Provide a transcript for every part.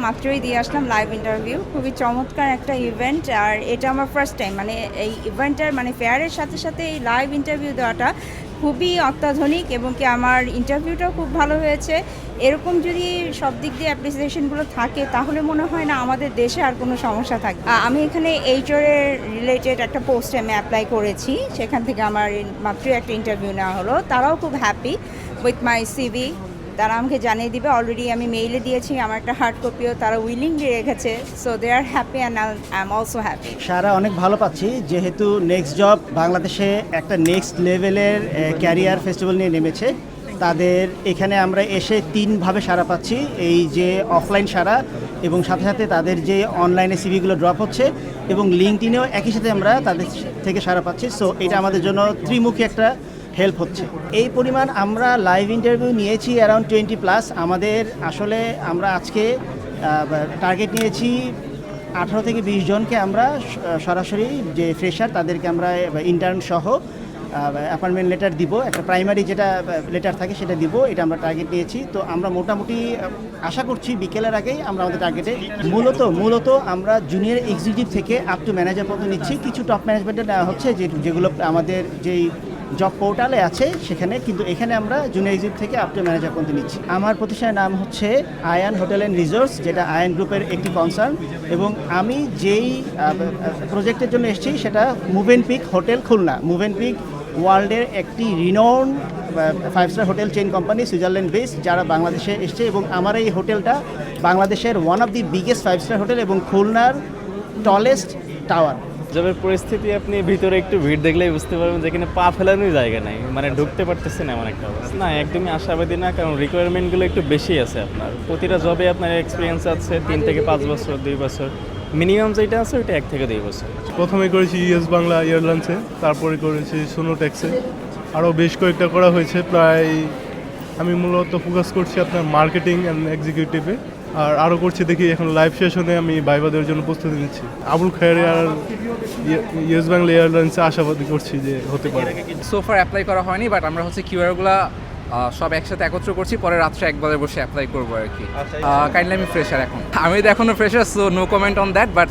মাত্রই দিয়ে আসলাম live interview. খুবই চমৎকার একটা ইভেন্ট, আর এটা আমার ফার্স্ট টাইম, মানে এই ইভেন্টের মানে ফেয়ারের সাথে সাথে এই লাইভ ইন্টারভিউ দেওয়াটা খুবই অত্যাধুনিক, এবং কি আমার ইন্টারভিউটাও খুব ভালো হয়েছে। এরকম যদি সব দিক দিয়ে অ্যাপ্রিসিয়েশনগুলো থাকে তাহলে মনে হয় না আমাদের দেশে আর কোনো সমস্যা থাকে। আমি এখানে এইচআর রিলেটেড একটা পোস্টে আমি অ্যাপ্লাই করেছি, সেখান থেকে আমার মাত্রই একটা ইন্টারভিউ নেওয়া হলো। তারাও খুব হ্যাপি উইথ মাই সিভি। তারা আমাকে জানিয়ে দিবে, অলরেডি আমি মেইলে দিয়েছি, আমার একটা হার্ড কপিও তারা উইলিংলি রেখেছে। So they are happy and I am also happy. সারা অনেক ভালো পাচ্ছি, যেহেতু নেক্সট জব বাংলাদেশে একটা নেক্সট লেভেলের ক্যারিয়ার ফেস্টিভ্যাল নিয়ে নেমেছে। তাদের এখানে আমরা এসে তিনভাবে সারা পাচ্ছি, এই যে অফলাইন সারা, এবং সাথে সাথে তাদের যে অনলাইনে সিভিগুলো ড্রপ হচ্ছে, এবং লিঙ্কডিনেও একই সাথে আমরা তাদের থেকে সারা পাচ্ছি। সো এটা আমাদের জন্য ত্রিমুখী একটা হেল্প হচ্ছে। এই পরিমাণ আমরা লাইভ ইন্টারভিউ নিয়েছি অ্যারাউন্ড 20+। আমাদের আসলে আমরা আজকে টার্গেট নিয়েছি 18 থেকে 20 জনকে আমরা সরাসরি যে ফ্রেশার তাদেরকে আমরা ইন্টার্ন সহ অ্যাপয়েন্টমেন্ট লেটার দিব, একটা প্রাইমারি যেটা লেটার থাকে সেটা দিব। এটা আমরা টার্গেট নিয়েছি। তো আমরা মোটামুটি আশা করছি বিকেলের আগেই আমরা আমাদের টার্গেটে মূলত আমরা জুনিয়র এক্সিকিউটিভ থেকে আপ টু ম্যানেজার পর্যন্ত নিচ্ছি। কিছু টপ ম্যানেজমেন্টে নেওয়া হচ্ছে যেগুলো আমাদের যেই জব পোর্টালে আছে সেখানে, কিন্তু এখানে আমরা জুনিয়র এক্সিকিউটিভ থেকে আপ টু ম্যানেজার পর্যন্ত নিচ্ছি। আমার প্রতিষ্ঠানের নাম হচ্ছে আয়ান হোটেল অ্যান্ড রিসোর্টস, যেটা আয়ান গ্রুপের একটি কনসার্ন, এবং আমি যেই প্রজেক্টের জন্য এসেছি সেটা Movenpick hotel Khulna. Movenpick ওয়ার্ল্ডের একটি renowned five star hotel chain company, Switzerland base, যারা বাংলাদেশে এসছে, এবং আমার এই হোটেলটা বাংলাদেশের one of the biggest five star hotel এবং খুলনার টলেস্ট টাওয়ার। জবের পরিস্থিতি আপনি ভিতরে একটু ভিড় দেখলেই বুঝতে পারবেন যেখানে পা ফেলানোর জায়গা নাই, মানে ঢুকতে পারতেছেন এমন একটা অবস্থা। না, একদমই আশাবাদী না, কারণ রিকোয়ারমেন্টগুলো একটু বেশি আছে। আপনার প্রতিটা জবে আপনার এক্সপিরিয়েন্স আছে 3 থেকে 5 বছর, 2 বছর মিনিমাম যেটা আছে ওইটা 1 থেকে 2 বছর। প্রথমে করেছি ইউএস বাংলা এয়ারলাইন্সে, তারপরে করেছি সোনোটেক্সে, আরও বেশ কয়েকটা করা হয়েছে। প্রায় আমি মূলত ফোকাস করছি আপনার মার্কেটিং অ্যান্ড এক্সিকিউটিভে, আর আরও করছি দেখি এখন লাইভ সেশনে আমি ভাইবাদের জন্য প্রস্তুতি নিচ্ছি। আবুল খায়ের আর ইউএস বাংলা এয়ারলাইন্সে আশাবাদী করছি যে হতে পারে। সোফার অ্যাপ্লাই করা হয়নি, বাট আমরা হচ্ছে কিউআরগুলো সব একসাথে একত্র করছি, পরে রাত্রে একবারে বসে অ্যাপ্লাই করবো আর কি। কাইন্ডলি আমি ফ্রেশার এখন, আমি তো এখনও fresher, so no comment on that, but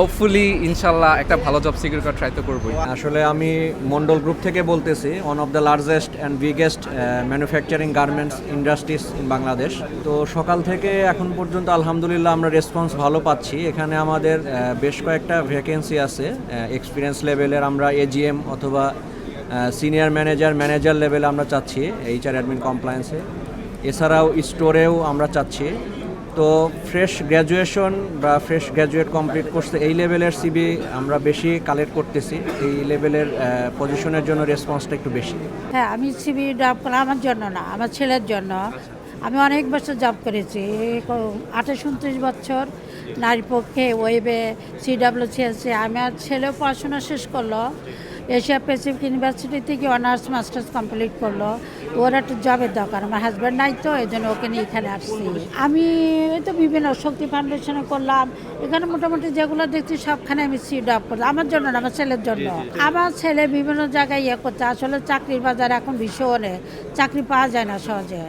hopefully ইনশাল্লাহ একটা ভালো জব সিকিউর করার ট্রাই তো করবোই। আসলে আমি মন্ডল গ্রুপ থেকে বলতেছি, one of the largest and biggest manufacturing garments industries in Bangladesh. তো সকাল থেকে এখন পর্যন্ত আলহামদুলিল্লাহ আমরা রেসপন্স ভালো পাচ্ছি। এখানে আমাদের বেশ কয়েকটা ভ্যাকেন্সি আছে এক্সপিরিয়েন্স লেভেলের। আমরা এজিএম অথবা সিনিয়র ম্যানেজার লেভেলে আমরা চাচ্ছি এইচআর অ্যাডমিন কমপ্লায়েন্সে। এছাড়াও স্টোরেও আমরা চাচ্ছি। তো ফ্রেশ গ্র্যাজুয়েশন বা ফ্রেশ গ্র্যাজুয়েট কমপ্লিট করছে এই লেভেলের সিবি আমরা বেশি কালেক্ট করতেছি। এই লেভেলের পজিশনের জন্য রেসপন্সটা একটু বেশি। হ্যাঁ, আমি সিবি জব করলাম আমার জন্য না, আমার ছেলের জন্য। আমি অনেক বছর জব করেছি, 28-29 বছর নারী পক্ষে ওয়েবে CWCSC। আমার ছেলেও পড়াশোনা শেষ করলো, এশিয়া প্যাসিফিক ইউনিভার্সিটি থেকে অনার্স মাস্টার্স কমপ্লিট করলো। ওর একটা জবের দরকার, আমার হাজব্যান্ড নাই, তো এই জন্য ওকে নিয়ে এখানে আসছি। আমি তো বিভিন্ন শক্তি ফাউন্ডেশনে করলাম, এখানে মোটামুটি যেগুলো দেখছি সবখানে আমি জব করলাম। আমার জন্য না, আমার ছেলের জন্য। আমার ছেলে বিভিন্ন জায়গায় করছে। আসলে চাকরির বাজার এখন ভীষণ, চাকরি পাওয়া যায় না সহজে।